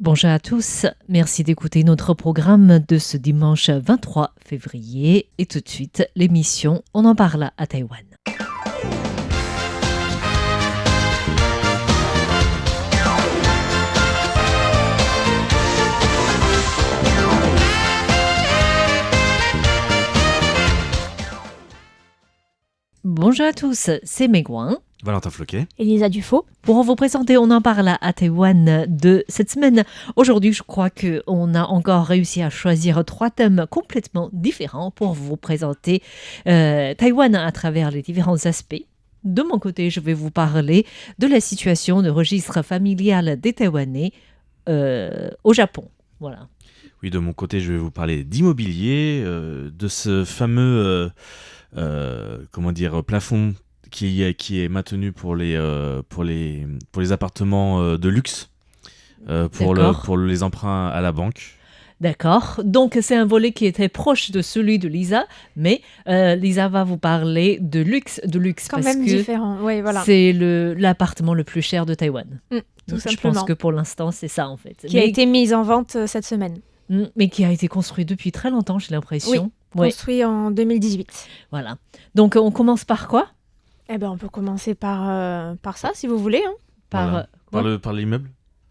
Bonjour à tous, merci d'écouter notre programme de ce dimanche 23 février et tout de suite l'émission On en parle à Taïwan. Bonjour à tous, c'est Megouin. Valentin Floquet. Elisa Dufaux. Pour vous présenter, on en parle à Taïwan de cette semaine. Aujourd'hui, je crois qu'on a encore réussi à choisir 3 thèmes complètement différents pour vous présenter Taïwan à travers les différents aspects. De mon côté, je vais vous parler de la situation de registre familial des Taïwanais au Japon. Voilà. Oui, de mon côté, je vais vous parler d'immobilier, de ce fameux plafond qui est maintenu pour les appartements de luxe, pour les emprunts à la banque. D'accord. Donc, c'est un volet qui est très proche de celui de Lisa, mais Lisa va vous parler de luxe Quand parce même que différent, oui, voilà. c'est l'appartement le plus cher de Taïwan. Tout Je simplement. pense que pour l'instant, c'est ça en fait. Qui a été mise en vente cette semaine. Mais qui a été construit depuis très longtemps, j'ai l'impression. Oui, construit en 2018. Voilà. Donc, on commence par quoi ? Eh ben, on peut commencer par ça, si vous voulez. Hein. Par l'immeuble.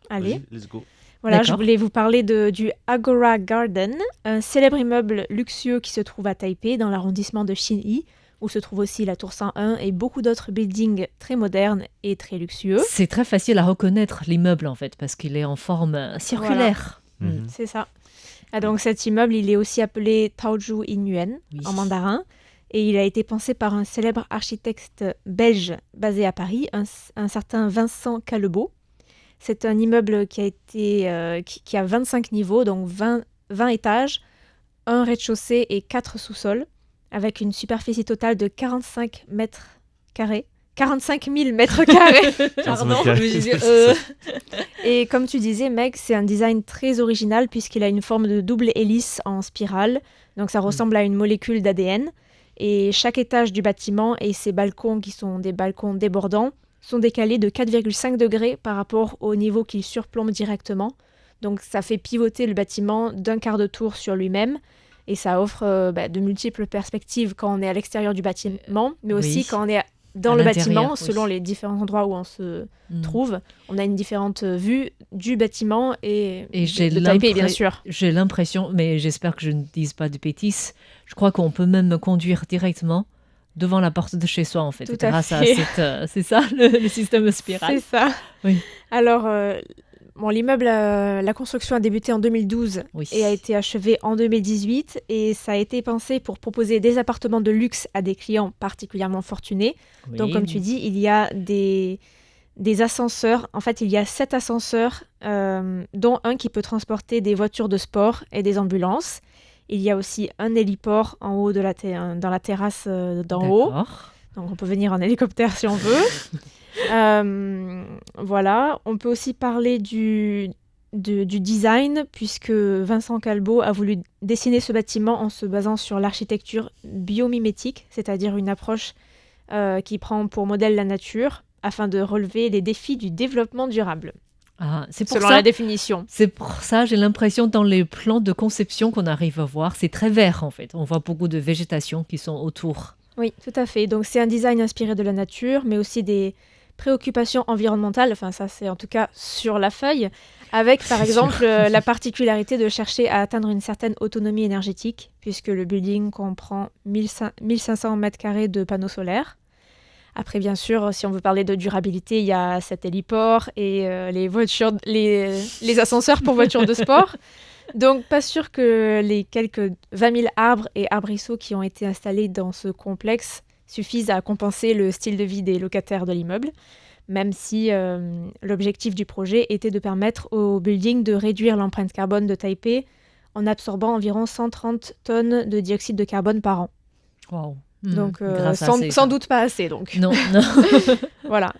Allez. Vas-y, let's go. Voilà, D'accord. je voulais vous parler du Agora Garden, un célèbre immeuble luxueux qui se trouve à Taipei, dans l'arrondissement de Xinyi, où se trouve aussi la Tour 101 et beaucoup d'autres buildings très modernes et très luxueux. C'est très facile à reconnaître l'immeuble en fait, parce qu'il est en forme circulaire. Voilà. C'est ça. Ah, donc cet immeuble, il est aussi appelé Taoju Inyuan Oui. en mandarin. Et il a été pensé par un célèbre architecte belge basé à Paris, un certain Vincent Callebo. C'est un immeuble qui a 25 niveaux, donc 20 étages, un rez-de-chaussée et 4 sous-sols, avec une superficie totale de 45 mètres carrés. 45 000 mètres carrés. Pardon, mètres je me carrés. Et comme tu disais, Meg, c'est un design très original puisqu'il a une forme de double hélice en spirale. Donc ça ressemble à une molécule d'ADN. Et chaque étage du bâtiment et ses balcons, qui sont des balcons débordants, sont décalés de 4,5 degrés par rapport au niveau qu'il surplombe directement. Donc ça fait pivoter le bâtiment d'un quart de tour sur lui-même. Et ça offre de multiples perspectives quand on est à l'extérieur du bâtiment, mais aussi Oui. quand on est dans À le l'intérieur, bâtiment, selon les différents endroits où on se Mm. trouve. On a une différente vue du bâtiment et j'ai de Taipei, bien sûr. J'ai l'impression, mais j'espère que je ne dise pas de bêtises, je crois qu'on peut même conduire directement devant la porte de chez soi en fait, Tout à grâce fait. à c'est ça le système spirale. C'est ça. Oui. Alors, l'immeuble, la construction a débuté en 2012 Oui. et a été achevée en 2018. Et ça a été pensé pour proposer des appartements de luxe à des clients particulièrement fortunés. Oui. Donc, comme tu dis, il y a des ascenseurs. En fait, il y a 7 ascenseurs, dont un qui peut transporter des voitures de sport et des ambulances. Il y a aussi un héliport en haut dans la terrasse d'en haut. D'accord. Donc, on peut venir en hélicoptère si on veut. Voilà. On peut aussi parler du design, puisque Vincent Callebo a voulu dessiner ce bâtiment en se basant sur l'architecture biomimétique, c'est-à-dire une approche qui prend pour modèle la nature, afin de relever les défis du développement durable, Ah, c'est pour selon ça. la définition. C'est pour ça, j'ai l'impression dans les plans de conception qu'on arrive à voir, c'est très vert en fait. On voit beaucoup de végétation qui sont autour. Oui, tout à fait. Donc c'est un design inspiré de la nature, mais aussi des préoccupations environnementales, enfin ça c'est en tout cas sur la feuille, avec par exemple la particularité de chercher à atteindre une certaine autonomie énergétique, puisque le building comprend 1500 mètres carrés de panneaux solaires. Après, bien sûr, si on veut parler de durabilité, il y a cet héliport et les ascenseurs pour voitures de sport. Donc, pas sûr que les quelques 20 000 arbres et arbrisseaux qui ont été installés dans ce complexe suffisent à compenser le style de vie des locataires de l'immeuble, même si l'objectif du projet était de permettre au building de réduire l'empreinte carbone de Taipei en absorbant environ 130 tonnes de dioxyde de carbone par an. Wow. Donc, Grâce à sans doute pas assez, donc. Non, non. Voilà.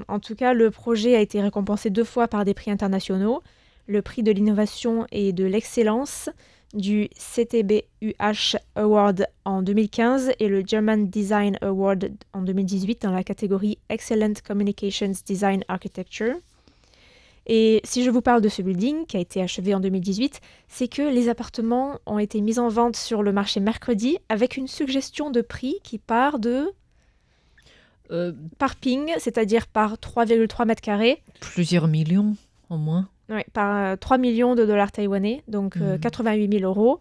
En tout cas, le projet a été récompensé 2 fois par des prix internationaux. Le prix de l'innovation et de l'excellence du CTBUH Award en 2015 et le German Design Award en 2018 dans la catégorie Excellent Communications Design Architecture. Et si je vous parle de ce building qui a été achevé en 2018, c'est que les appartements ont été mis en vente sur le marché mercredi avec une suggestion de prix qui part de par ping, c'est-à-dire par 3,3 mètres carrés. Plusieurs millions, au moins. Oui, par 3 millions de dollars taïwanais, donc 88 000 euros.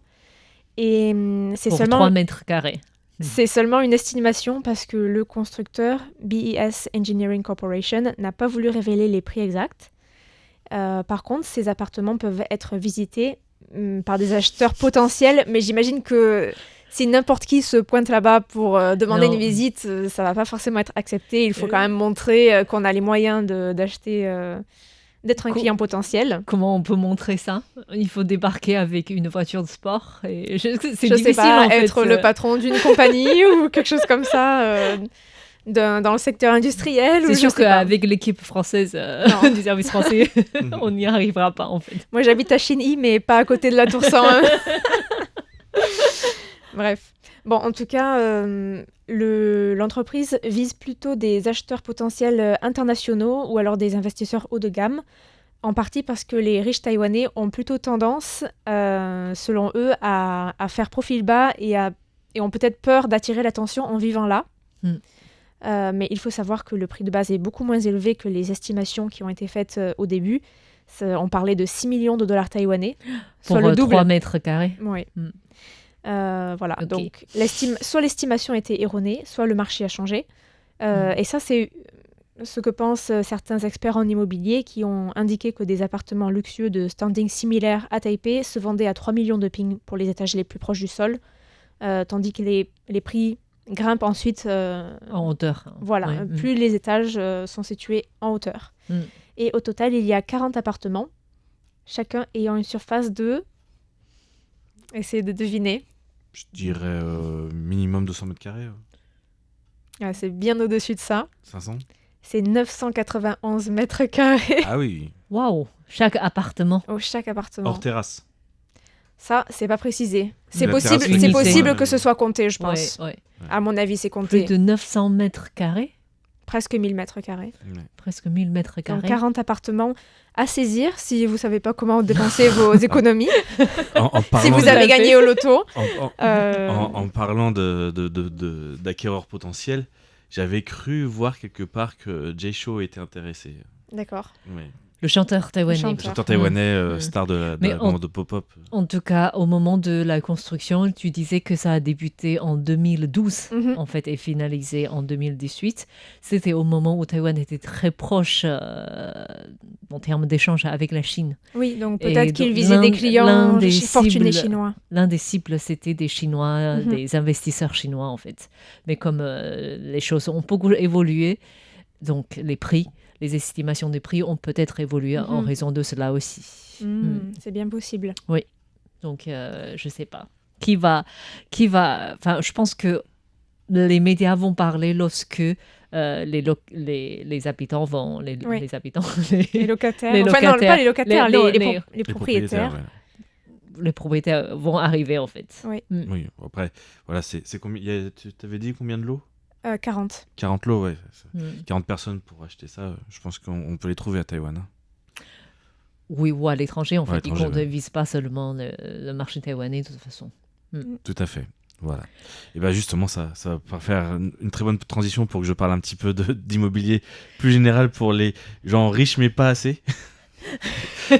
Et c'est Pour seulement 3 mètres carrés. C'est seulement une estimation parce que le constructeur BES Engineering Corporation n'a pas voulu révéler les prix exacts. Par contre, ces appartements peuvent être visités par des acheteurs potentiels, mais j'imagine que si n'importe qui se pointe là-bas pour demander Non. une visite, ça va pas forcément être accepté. Il faut quand même montrer qu'on a les moyens d'acheter, d'être un client potentiel. Comment on peut montrer ça? Il faut débarquer avec une voiture de sport. Et c'est Je difficile, sais pas, en fait. être le patron d'une compagnie ou quelque chose comme ça. Dans le secteur industriel. C'est ou sûr je sais pas. qu'avec l'équipe française Non. du service français, on n'y arrivera pas, en fait. Moi, j'habite à Chinyi, mais pas à côté de la Tour 101. Bref. Bon, en tout cas, l'entreprise vise plutôt des acheteurs potentiels internationaux ou alors des investisseurs haut de gamme, en partie parce que les riches taïwanais ont plutôt tendance, selon eux, à faire profil bas et ont peut-être peur d'attirer l'attention en vivant là. Mais il faut savoir que le prix de base est beaucoup moins élevé que les estimations qui ont été faites au début. On parlait de 6 millions de dollars taïwanais, Pour soit le double. 3 mètres carrés. Oui. Mm. Voilà, Ok. donc soit l'estimation était erronée, soit le marché a changé. Et ça, c'est ce que pensent certains experts en immobilier qui ont indiqué que des appartements luxueux de standing similaire à Taipei se vendaient à 3 millions de ping pour les étages les plus proches du sol, tandis que les prix grimpent ensuite. En hauteur. Voilà, Ouais, plus les étages sont situés en hauteur. Mm. Et au total, il y a 40 appartements, chacun ayant une surface de... Essayez de deviner. Je dirais minimum 200 mètres carrés. Ah, c'est bien au-dessus de ça. 500. C'est 991 mètres carrés Ah oui. Waouh! Chaque appartement. au chaque appartement. Hors terrasse. Ça, c'est pas précisé. C'est La possible, terrasse, c'est unité. possible que ce soit compté, je Ouais, pense. ouais. À mon avis, c'est Plus compté. de 900 mètres carrés. Presque 1000 mètres carrés. Ouais. Presque 1000 mètres Donc carrés. 40 appartements à saisir si vous savez pas comment dépenser vos économies. En Si parlant vous de- avez gagné au loto. en- en parlant d'acquéreurs potentiels, j'avais cru voir quelque part que Jay Chou était intéressé. D'accord. Ouais. Le chanteur taïwanais. Le chanteur. Chanteur taïwanais, Mm. star de Mais la bande de pop-up. En tout cas, au moment de la construction, tu disais que ça a débuté en 2012, Mhm. en fait, et finalisé en 2018. C'était au moment où Taïwan était très proche en termes d'échanges avec la Chine. Oui, donc Et peut-être qu'il donc, visait des clients l'un des fortunés cibles- chinois. L'un des cibles, c'était des Chinois, Mhm. des investisseurs chinois, en fait. Mais comme les choses ont beaucoup évolué, donc les estimations des prix ont peut-être évolué en Mhm. raison de cela aussi. C'est bien possible. Donc, je sais pas. Enfin, je pense que les médias vont parler lorsque les habitants vont... Oui. Les habitants... Les locataires. Les Enfin, non, locataires. pas les locataires, Non, les Les propriétaires. ouais. les propriétaires vont arriver, en fait. Oui. Oui, après, voilà, c'est combien. Tu t'avais dit combien de lots 40. 40 lots, ouais. Mm. 40 personnes pour acheter ça, je pense qu'on peut les trouver à Taïwan. Hein. Oui, ou à l'étranger, en Ouais, fait. Ils étranger, ne ouais. visent pas seulement le marché taïwanais, de toute façon. Tout à fait. Voilà. Et bien justement, ça va faire une très bonne transition pour que je parle un petit peu d'immobilier plus général pour les gens riches mais pas assez. Je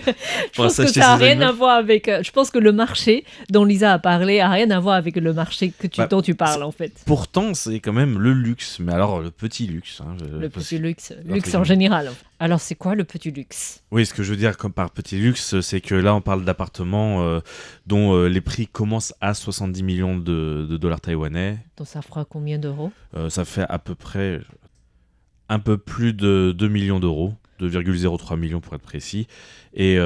pense que s'acheter ça n'a ces rien immeubles. à voir avec... je pense que le marché dont Lisa a parlé n'a rien à voir avec le marché dont tu parles, en fait. Pourtant, c'est quand même le luxe, mais alors le petit luxe. Hein, Le parce- petit luxe. Entre Luxe en guillemets. général. Alors, c'est quoi le petit luxe? Oui, ce que je veux dire comme par petit luxe, c'est que là, on parle d'appartements dont les prix commencent à 70 millions de dollars taïwanais. Donc, ça fera combien d'euros? Ça fait à peu près un peu plus de 2 millions d'euros, 2,03 millions pour être précis. Et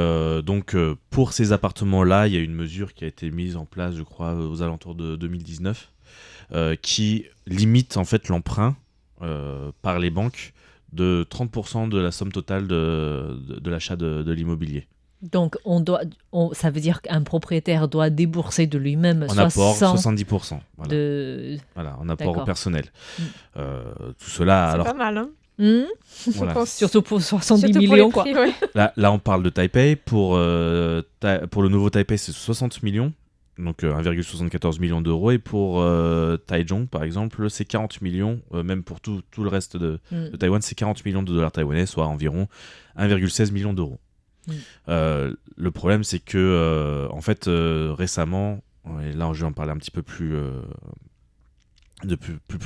donc, pour ces appartements-là, il y a une mesure qui a été mise en place, je crois, aux alentours de 2019, qui limite en fait l'emprunt par les banques de 30% de la somme totale de l'achat de l'immobilier. Donc, ça veut dire qu'un propriétaire doit débourser de lui-même En apport, 60 70%. Voilà. de... Voilà, en apport D'accord. personnel. Mm. Tout cela, C'est alors pas mal, hein. Hmm. Voilà. Je pense. Surtout pour 70 Surtout pour millions, les quoi. prix, ouais. Là, on parle de Taipei. Pour le nouveau Taipei, c'est 60 millions. Donc 1,74 million d'euros. Et pour Taichung, par exemple, c'est 40 millions. Même pour tout le reste de Taïwan, c'est 40 millions de dollars taïwanais, soit environ 1,16 million d'euros. Le problème, c'est que, en fait, récemment, et là, je vais en parler un petit peu plus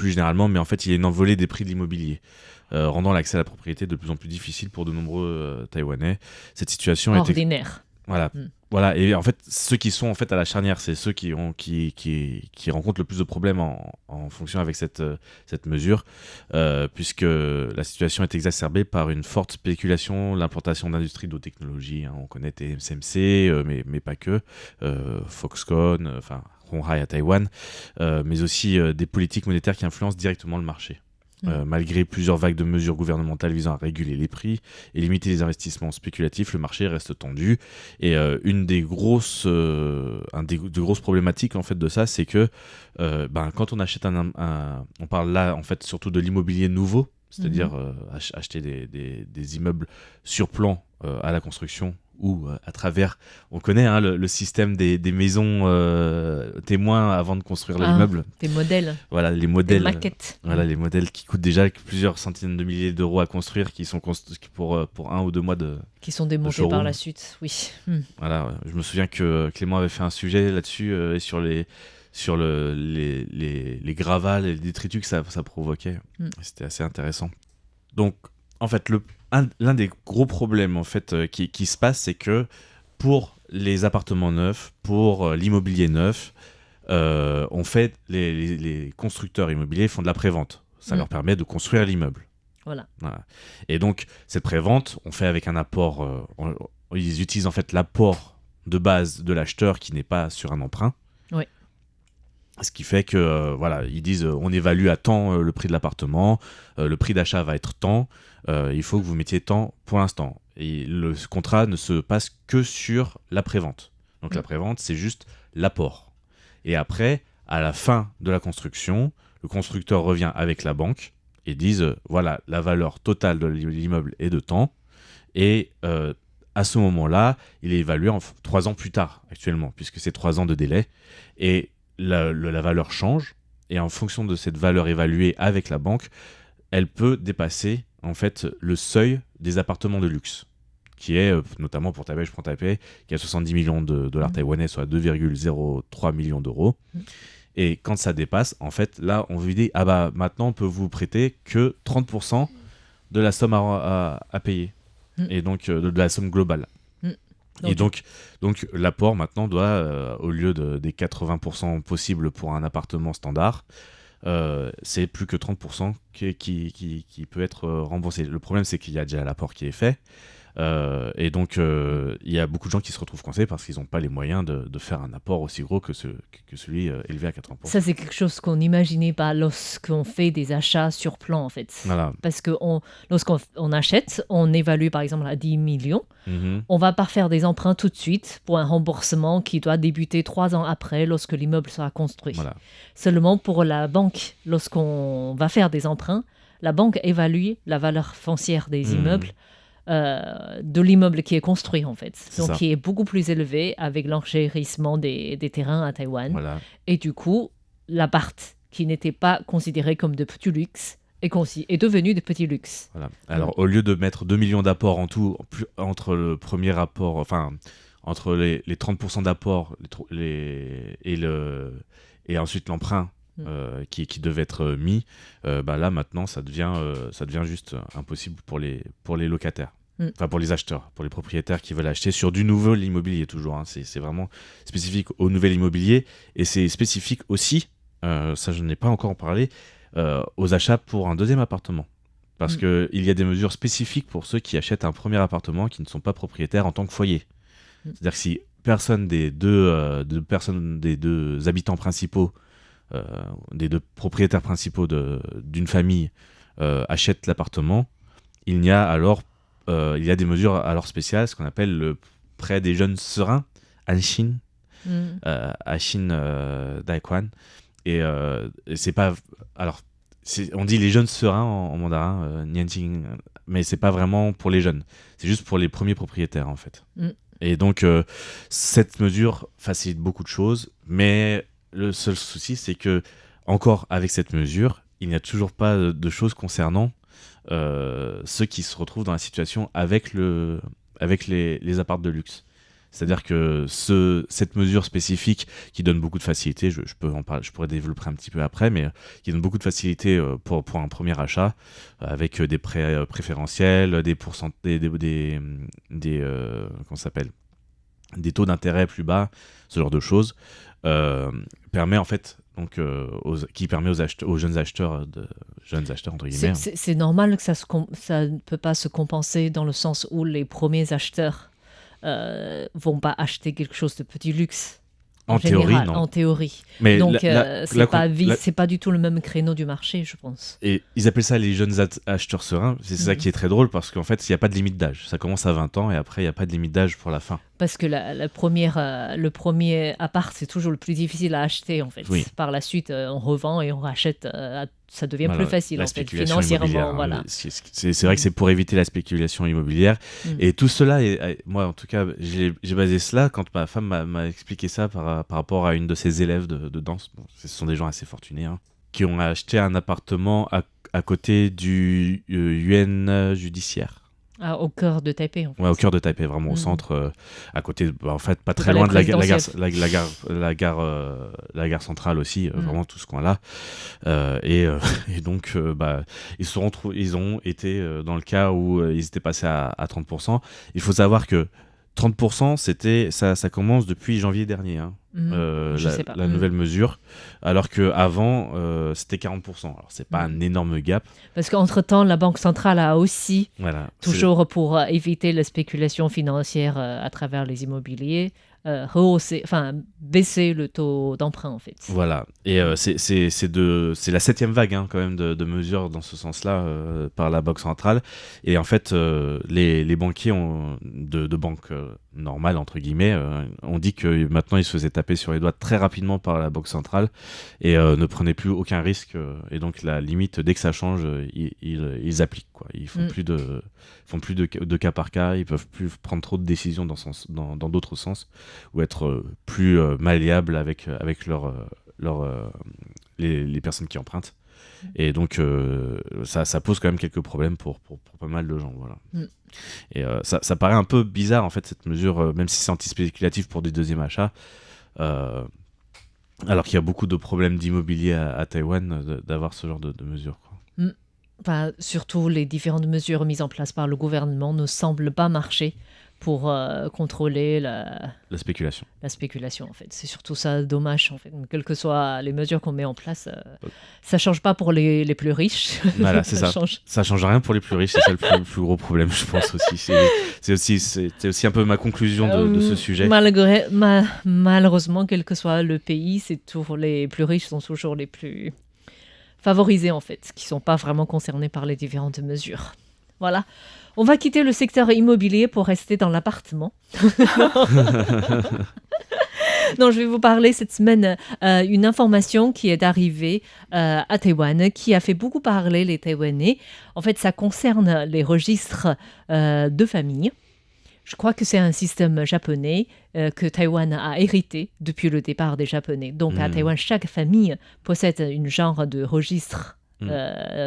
généralement, mais en fait, il y a une envolée des prix de l'immobilier, rendant l'accès à la propriété de plus en plus difficile pour de nombreux Taïwanais. Cette situation est Ordinaire. voilà, et en fait, ceux qui sont en fait à la charnière, c'est ceux qui rencontrent le plus de problèmes en fonction avec cette mesure, puisque la situation est exacerbée par une forte spéculation, l'implantation d'industries de haute technologie. On connaît TSMC, mais pas que, Foxconn, enfin Honghai à Taïwan, mais aussi des politiques monétaires qui influencent directement le marché. Malgré plusieurs vagues de mesures gouvernementales visant à réguler les prix et limiter les investissements spéculatifs, le marché reste tendu. Et une des grosses problématiques en fait de ça, c'est que quand on achète on parle là en fait surtout de l'immobilier nouveau, c'est-à-dire acheter des immeubles sur plan à la construction ou à travers, on connaît le système des maisons témoins avant de construire l'immeuble. Des modèles. Voilà, les modèles. Des maquettes. Voilà, les modèles qui coûtent déjà plusieurs centaines de milliers d'euros à construire, qui sont construits pour 1 ou 2 mois qui sont démontés par la suite, oui. Voilà, je me souviens que Clément avait fait un sujet là-dessus et sur les gravats, les détritus que ça provoquait. C'était assez intéressant. Donc, en fait, l'un des gros problèmes en fait, qui se passe, c'est que pour les appartements neufs, pour l'immobilier neuf, on fait les constructeurs immobiliers font de la prévente. Ça leur permet de construire l'immeuble. Voilà. Et donc, cette prévente, on fait avec un apport. Ils utilisent en fait l'apport de base de l'acheteur qui n'est pas sur un emprunt. Oui. Ce qui fait que, ils disent on évalue à tant le prix de l'appartement, le prix d'achat va être tant, il faut que vous mettiez tant pour l'instant. Et le contrat ne se passe que sur la prévente. Donc la prévente, c'est juste l'apport. Et après, à la fin de la construction, le constructeur revient avec la banque et disent voilà, la valeur totale de l'immeuble est de tant. Et à ce moment-là, il est évalué 3 ans plus tard, actuellement, puisque c'est 3 ans de délai. Et la valeur change, et en fonction de cette valeur évaluée avec la banque, elle peut dépasser en fait le seuil des appartements de luxe, qui est notamment pour Taipei, je prends Taipei, qui a 70 millions de dollars taïwanais, soit 2,03 millions d'euros. Et quand ça dépasse, en fait, là, on vous dit maintenant, on peut vous prêter que 30% de la somme à payer, et donc de la somme globale. Et donc l'apport maintenant doit, au lieu des 80% possibles pour un appartement standard, c'est plus que 30% qui peut être remboursé. Le problème, c'est qu'il y a déjà l'apport qui est fait. Et donc, il y a beaucoup de gens qui se retrouvent coincés parce qu'ils n'ont pas les moyens de faire un apport aussi gros que celui élevé à 80%. Ça, c'est quelque chose qu'on n'imaginait pas lorsqu'on fait des achats sur plan, en fait. Voilà. Parce que lorsqu'on achète, on évalue par exemple à 10 millions. On va pas faire des emprunts tout de suite pour un remboursement qui doit débuter 3 ans après, lorsque l'immeuble sera construit. Voilà. Seulement pour la banque, lorsqu'on va faire des emprunts, la banque évalue la valeur foncière des immeubles de l'immeuble qui est construit, en fait. Donc, qui est beaucoup plus élevé avec l'enchérissement des terrains à Taïwan. Voilà. Et du coup, l'appart qui n'était pas considéré comme de petit luxe est devenu de petit luxe. Voilà. Alors, au lieu de mettre 2 millions d'apports en tout, entre le premier apport, enfin, entre les 30% d'apport et ensuite l'emprunt qui devait être mis, là maintenant ça devient juste impossible pour les locataires. Enfin, pour les acheteurs, pour les propriétaires qui veulent acheter sur du nouvel immobilier toujours. C'est vraiment spécifique au nouvel immobilier, et c'est spécifique aussi, ça je n'ai pas encore en parlé, aux achats pour un deuxième appartement. Parce qu'il y a des mesures spécifiques pour ceux qui achètent un premier appartement qui ne sont pas propriétaires en tant que foyer. C'est-à-dire que si personne des deux habitants principaux, des deux propriétaires principaux d'une famille achètent l'appartement, il y a des mesures alors spéciales, ce qu'on appelle le prêt des jeunes sereins, Anshin, Anshin Daikwan. Et c'est pas. Alors, on dit les jeunes sereins en mandarin, nianjing, mais c'est pas vraiment pour les jeunes. C'est juste pour les premiers propriétaires en fait. Et donc cette mesure facilite beaucoup de choses, mais le seul souci c'est que encore avec cette mesure, il n'y a toujours pas de choses concernant ceux qui se retrouvent dans la situation avec les apparts de luxe. C'est-à-dire que cette mesure spécifique qui donne beaucoup de facilité, je pourrais développer un petit peu après, mais qui donne beaucoup de facilité pour un premier achat, avec des prêts préférentiels, des pourcentages, comment ça s'appelle, des taux d'intérêt plus bas, ce genre de choses, permet en fait qui permet aux jeunes acheteurs entre guillemets. C'est normal que ça ne peut pas se compenser dans le sens où les premiers acheteurs vont pas acheter quelque chose de petit luxe. En théorie, non. En théorie. Mais donc, c'est pas du tout le même créneau du marché, je pense. Et ils appellent ça les jeunes acheteurs sereins. C'est ça qui est très drôle parce qu'en fait, il n'y a pas de limite d'âge. Ça commence à 20 ans et après, il n'y a pas de limite d'âge pour la fin. Parce que le premier appart, c'est toujours le plus difficile à acheter, en fait. Oui. Par la suite, on revend et on rachète. Ça devient plus facile, en fait, financièrement. Voilà. C'est vrai que c'est pour éviter la spéculation immobilière. Et tout cela, moi, en tout cas, j'ai basé cela quand ma femme m'a expliqué ça par rapport à une de ses élèves de danse. Bon, ce sont des gens assez fortunés, qui ont acheté un appartement à côté du Yuan judiciaire. Au cœur de Taipei, en fait. Ouais, au cœur de Taipei, vraiment au centre, à côté, en fait, pas très loin de la gare centrale aussi, vraiment tout ce coin-là. Et donc, ils ont été dans le cas où ils étaient passés à 30%. Il faut savoir que 30%, ça commence depuis janvier dernier, la nouvelle mesure, alors qu'avant, c'était 40%. Alors, c'est pas un énorme gap. Parce qu'entre-temps, la Banque centrale a aussi, toujours pour éviter la spéculation financière à travers les immobiliers, baisser le taux d'emprunt, en fait. Voilà. Et c'est la 7e vague, quand même, de mesures dans ce sens-là par la Banque centrale. Et en fait, les banquiers de banques normales, entre guillemets, ont dit que maintenant, ils se faisaient taper sur les doigts très rapidement par la Banque centrale et ne prenaient plus aucun risque. Et donc, la limite, dès que ça change, ils appliquent, quoi. Ils font plus de cas par cas. Ils peuvent plus prendre trop de décisions dans d'autres sens ou être plus malléables avec les personnes qui empruntent. Et donc, ça pose quand même quelques problèmes pour pas mal de gens. Voilà. Et ça paraît un peu bizarre, en fait, cette mesure, même si c'est anti-spéculatif pour des deuxièmes achats. Alors qu'il y a beaucoup de problèmes d'immobilier à Taïwan, d'avoir ce genre de mesures, quoi. Surtout, les différentes mesures mises en place par le gouvernement ne semblent pas marcher pour contrôler la spéculation. La spéculation, en fait. C'est surtout ça, dommage, en fait. Quelles que soient les mesures qu'on met en place, ça ne change pas pour les plus riches. Voilà, c'est ça. Ça ne change rien pour les plus riches, c'est ça le plus gros problème, je pense aussi. C'est aussi un peu ma conclusion de ce sujet. Malheureusement, quel que soit le pays, les plus riches sont toujours les plus favorisés, en fait, qui ne sont pas vraiment concernés par les différentes mesures. Voilà. On va quitter le secteur immobilier pour rester dans l'appartement. Non, je vais vous parler cette semaine une information qui est arrivée à Taïwan, qui a fait beaucoup parler les Taïwanais. En fait, ça concerne les registres de famille. Je crois que c'est un système japonais que Taïwan a hérité depuis le départ des Japonais. Donc, à Taïwan, chaque famille possède une genre de registre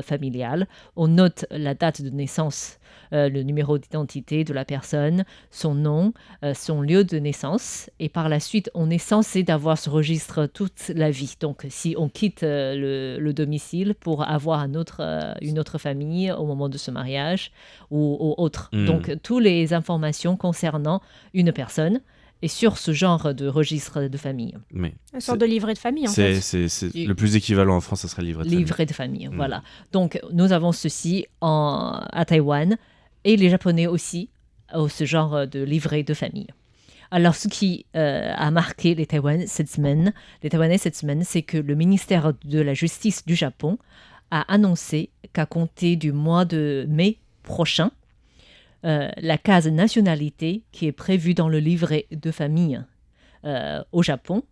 familial. On note la date de naissance, le numéro d'identité de la personne, son nom, son lieu de naissance, et par la suite on est censé d'avoir ce registre toute la vie. Donc si on quitte le domicile pour avoir une autre famille au moment de ce mariage ou autre. Donc toutes les informations concernant une personne et sur ce genre de registre de famille. Mais une sorte de livret de famille, en fait. C'est le plus équivalent en France, ça serait livret de famille. Livret de famille, voilà. Donc, nous avons ceci à Taïwan, et les Japonais aussi ont ce genre de livret de famille. Alors, ce qui a marqué les Taïwanais cette semaine, c'est que le ministère de la Justice du Japon a annoncé qu'à compter du mois de mai prochain, la case nationalité qui est prévue dans le livret de famille au Japon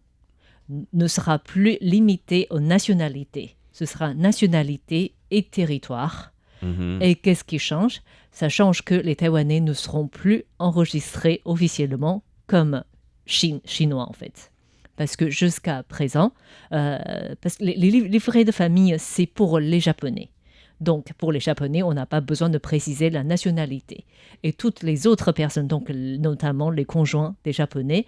ne sera plus limitée aux nationalités. ce sera nationalité et territoire. Mhm. Et qu'est-ce qui change? Ça change que les Taïwanais ne seront plus enregistrés officiellement comme chinois, en fait. Parce que jusqu'à présent, parce que les livrets de famille, c'est pour les Japonais. Donc, pour les Japonais, on n'a pas besoin de préciser la nationalité. Et toutes les autres personnes, donc notamment les conjoints des Japonais,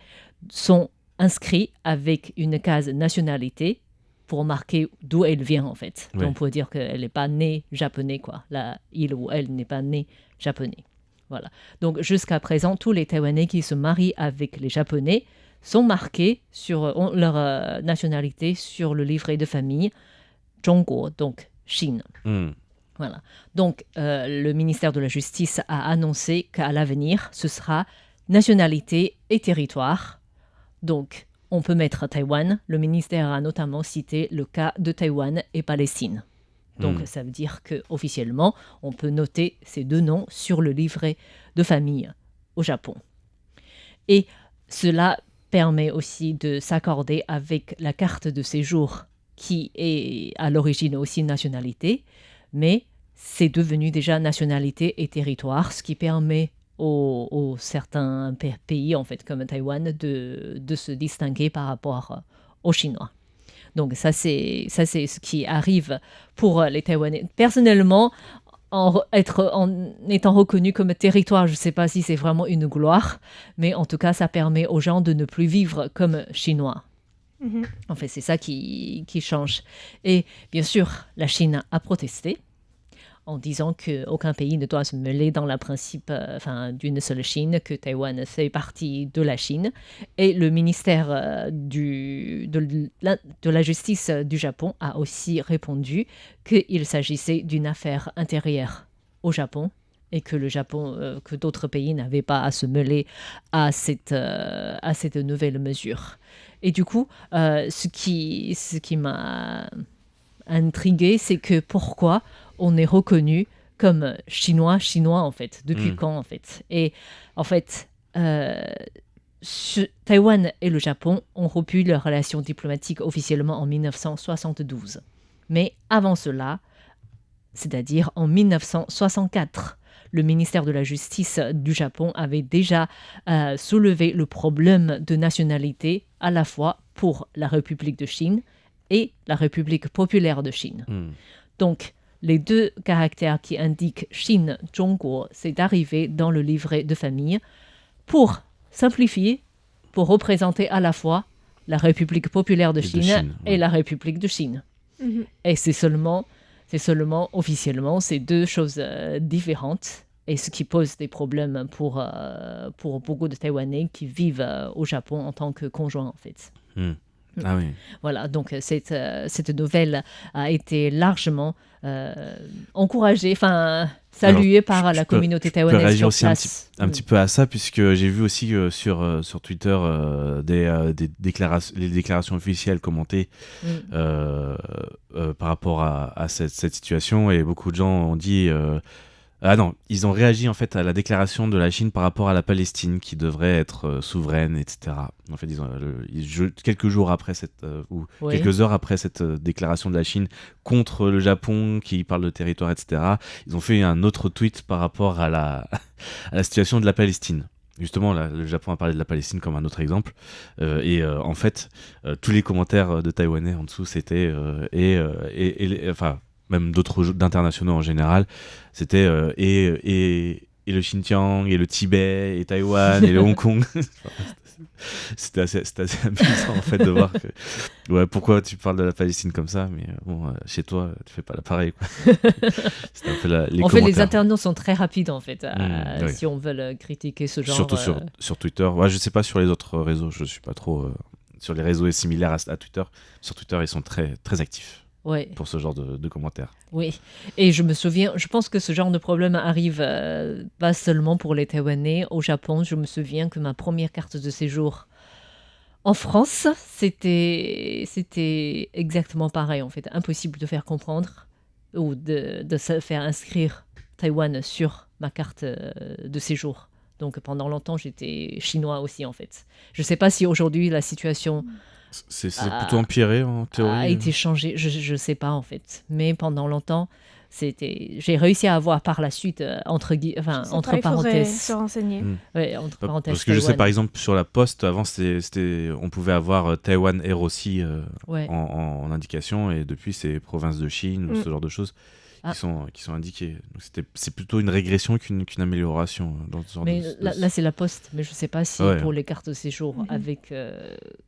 sont inscrits avec une case nationalité pour marquer d'où elle vient, en fait. Oui. Donc, pour dire qu'elle n'est pas née japonais, quoi. Là, il ou elle n'est pas né japonais. Voilà. Donc, jusqu'à présent, tous les Taïwanais qui se marient avec les Japonais sont marqués sur ont leur nationalité sur le livret de famille Zhongguo, donc Chine. Hmm. Voilà. Donc, le ministère de la Justice a annoncé qu'à l'avenir, ce sera nationalité et territoire. Donc, on peut mettre Taïwan. Le ministère a notamment cité le cas de Taïwan et Palestine. Donc, ça veut dire qu'officiellement, on peut noter ces deux noms sur le livret de famille au Japon. Et cela permet aussi de s'accorder avec la carte de séjour qui est à l'origine aussi nationalité, mais c'est devenu déjà nationalité et territoire, ce qui permet aux certains pays, en fait, comme Taïwan, de se distinguer par rapport aux Chinois. Donc ça, c'est ce qui arrive pour les Taïwanais. Personnellement, en étant reconnu comme territoire, je ne sais pas si c'est vraiment une gloire, mais en tout cas, ça permet aux gens de ne plus vivre comme Chinois. Mhm. En fait, c'est ça qui change. Et bien sûr, la Chine a protesté en disant qu'aucun pays ne doit se mêler dans le principe d'une seule Chine, que Taïwan fait partie de la Chine. Et le ministère de la Justice du Japon a aussi répondu qu'il s'agissait d'une affaire intérieure au Japon et que le Japon, que d'autres pays n'avaient pas à se mêler à cette nouvelle mesure. Et du coup, ce qui m'a intriguée, c'est que pourquoi on est reconnu comme chinois en fait. Depuis quand en fait? Et en fait, Taïwan et le Japon ont rompu leurs relations diplomatiques officiellement en 1972. Mais avant cela, c'est-à-dire en 1964, le ministère de la Justice du Japon avait déjà soulevé le problème de nationalité à la fois pour la République de Chine et la République populaire de Chine. Donc, les deux caractères qui indiquent Chine, Zhongguo, c'est arrivé dans le livret de famille pour simplifier, pour représenter à la fois la République populaire de Chine et la République de Chine. Mhm. Et c'est seulement officiellement ces deux choses différentes, et ce qui pose des problèmes pour beaucoup de Taïwanais qui vivent au Japon en tant que conjoints, en fait. Ah oui. Voilà, donc cette nouvelle a été largement encouragée, saluée par la communauté taïwanaise. Je peux réagir aussi place. un petit peu à ça, puisque j'ai vu aussi sur Twitter les déclarations officielles commentées par rapport à cette situation, et beaucoup de gens ont dit... Ah non, ils ont réagi en fait à la déclaration de la Chine par rapport à la Palestine qui devrait être souveraine, etc. En fait, quelques jours après quelques heures après cette déclaration de la Chine contre le Japon qui parle de territoire, etc., ils ont fait un autre tweet par rapport à la situation de la Palestine. Justement, là, le Japon a parlé de la Palestine comme un autre exemple. En fait, tous les commentaires de Taïwanais en dessous, c'était... même d'internationaux en général, c'était et le Xinjiang, et le Tibet, et Taïwan, et le Hong Kong. C'était assez amusant en fait de voir que pourquoi tu parles de la Palestine comme ça, mais chez toi tu fais pas l'appareil, quoi. C'était un peu les commentaires. Les internautes sont très rapides en fait, oui. si on veut critiquer ce genre. Surtout sur Twitter. Je sais pas sur les autres réseaux, je suis pas trop sur les réseaux similaires à Twitter. Sur Twitter, ils sont très très actifs. Ouais. Pour ce genre de commentaires. Oui, et je me souviens, je pense que ce genre de problème arrive pas seulement pour les Taïwanais. Au Japon, je me souviens que ma première carte de séjour en France, c'était exactement pareil en fait. Impossible de faire comprendre ou de se faire inscrire Taïwan sur ma carte de séjour. Donc pendant longtemps, j'étais chinois aussi en fait. Je ne sais pas si aujourd'hui la situation C'est plutôt empiré en a théorie. été changé. Je sais pas en fait, mais pendant longtemps, j'ai réussi à avoir par la suite entre Je sais pas, entre il faudrait parenthèses, se renseigner. ouais, entre parenthèses Parce que je sais, Taïwan. par exemple, sur la poste, avant, on pouvait avoir Taïwan Air aussi Ouais. en indication, et depuis, c'est province de Chine ou Mm. ce genre de choses Ah. qui sont indiquées. Donc, c'est plutôt une régression qu'une amélioration dans ce genre Mais là, c'est la poste, mais je sais pas si Ouais. pour les cartes de séjour Mhm. avec.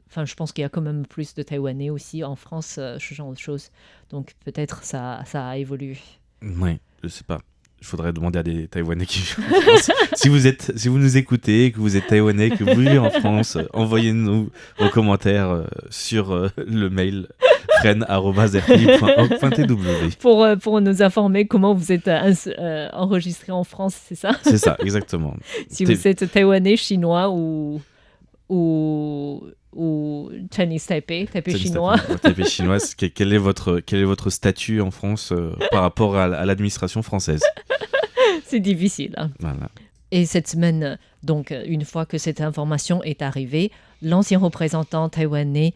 Enfin, je pense qu'il y a quand même plus de Taïwanais aussi en France, ce genre de choses. Donc peut-être ça a évolué. Oui, je sais pas. Il faudrait demander à des Taïwanais qui vivent en France. Si vous nous écoutez, que vous êtes Taïwanais, que vous vivez en France, envoyez-nous vos commentaires sur le mail fren@rpi.org.tw. Pour nous informer comment vous êtes enregistré en France, c'est ça? C'est ça, exactement. Si vous êtes Taïwanais, Chinois ou Chinese Taipei chinois. Taipei chinois, quel est votre statut en France par rapport à l'administration française? C'est difficile, hein. Voilà. Et cette semaine, donc, une fois que cette information est arrivée, l'ancien représentant taïwanais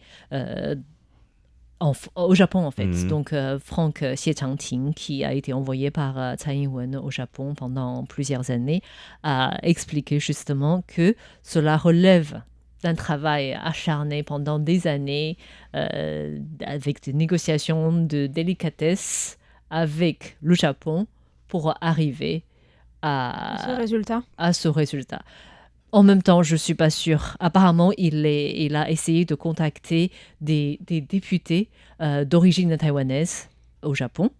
au Japon, en fait, Mhm. donc Franck Xie-Changting, qui a été envoyé par Tsai Ing-wen au Japon pendant plusieurs années, a expliqué justement que cela relève d'un travail acharné pendant des années, avec des négociations de délicatesse avec le Japon pour arriver Ce résultat. à ce résultat. En même temps, je ne suis pas sûre. Apparemment, il a essayé de contacter des députés d'origine taïwanaise au Japon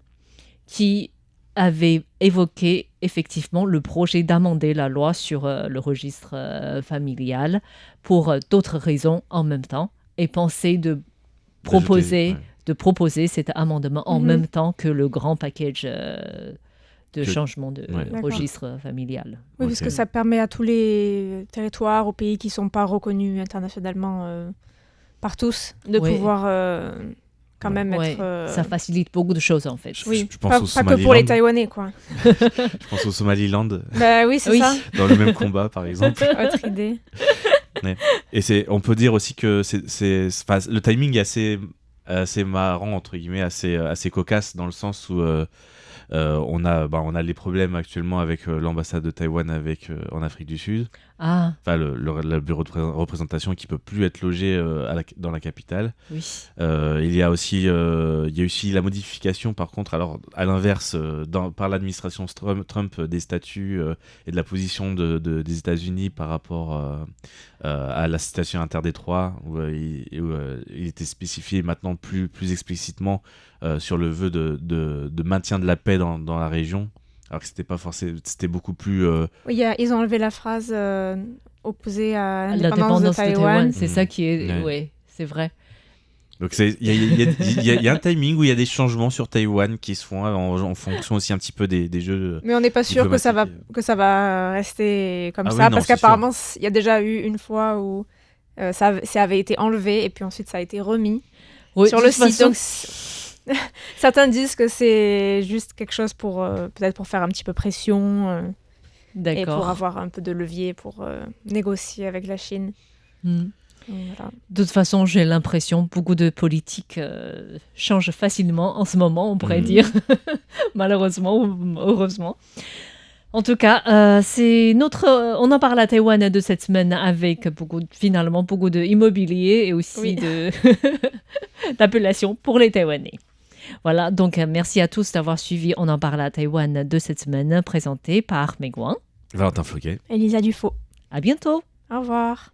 qui avaient évoqué effectivement le projet d'amender la loi sur le registre familial pour d'autres raisons en même temps et pensaient de proposer cet amendement en Mhm. même temps que le grand package de Que- changement de Ouais. registre familial. Oui, parce Ok. que ça permet à tous les territoires, aux pays qui ne sont pas reconnus internationalement par tous, de Oui. pouvoir quand même Ouais, être... ça facilite beaucoup de choses en fait. Oui, Je pense pas, au pas que pour les Somaliland. Taïwanais, quoi. Je pense au Somaliland, Bah oui, c'est Oui. ça. dans le même combat, par exemple. Autre idée. Et on peut dire aussi que le timing est assez marrant, entre guillemets, assez cocasse, dans le sens où on a les problèmes actuellement avec l'ambassade de Taïwan en Afrique du Sud. Ah, Enfin, le bureau de représentation qui peut plus être logé dans la capitale. oui. Il y a aussi la modification, par contre, alors à l'inverse, par l'administration Trump des statuts et de la position des États-Unis par rapport à la situation interdétroit, où il était spécifié maintenant plus explicitement sur le vœu de maintien de la paix dans la région. Alors que c'était pas forcément, c'était beaucoup plus. Oui, ils ont enlevé la phrase opposée à l'indépendance de L'indépendance de Taïwan, Taïwan. c'est ça qui est. Ouais. Ouais, c'est vrai. Donc il y a un timing où il y a des changements sur Taïwan qui se font en fonction aussi un petit peu des jeux. Mais on n'est pas sûr que ça va rester comme ça, non, parce c'est qu'apparemment, il y a déjà eu une fois où ça avait été enlevé et puis ensuite ça a été remis Oui, sur de le toute site. façon, Donc, certains disent que c'est juste quelque chose pour peut-être pour faire un petit peu pression et pour d'accord. avoir un peu de levier pour négocier avec la Chine. Hmm. Donc, voilà. De toute façon, j'ai l'impression beaucoup de politiques changent facilement en ce moment, on pourrait dire, malheureusement ou heureusement. En tout cas, on en parle à Taïwan de cette semaine avec finalement beaucoup d'immobilier et aussi Oui. d'appellations pour les Taïwanais. Voilà, donc merci à tous d'avoir suivi On en parle à Taïwan de cette semaine, présenté par Megwan. Valentin Floquet. Elisa Dufaux. À bientôt. Au revoir.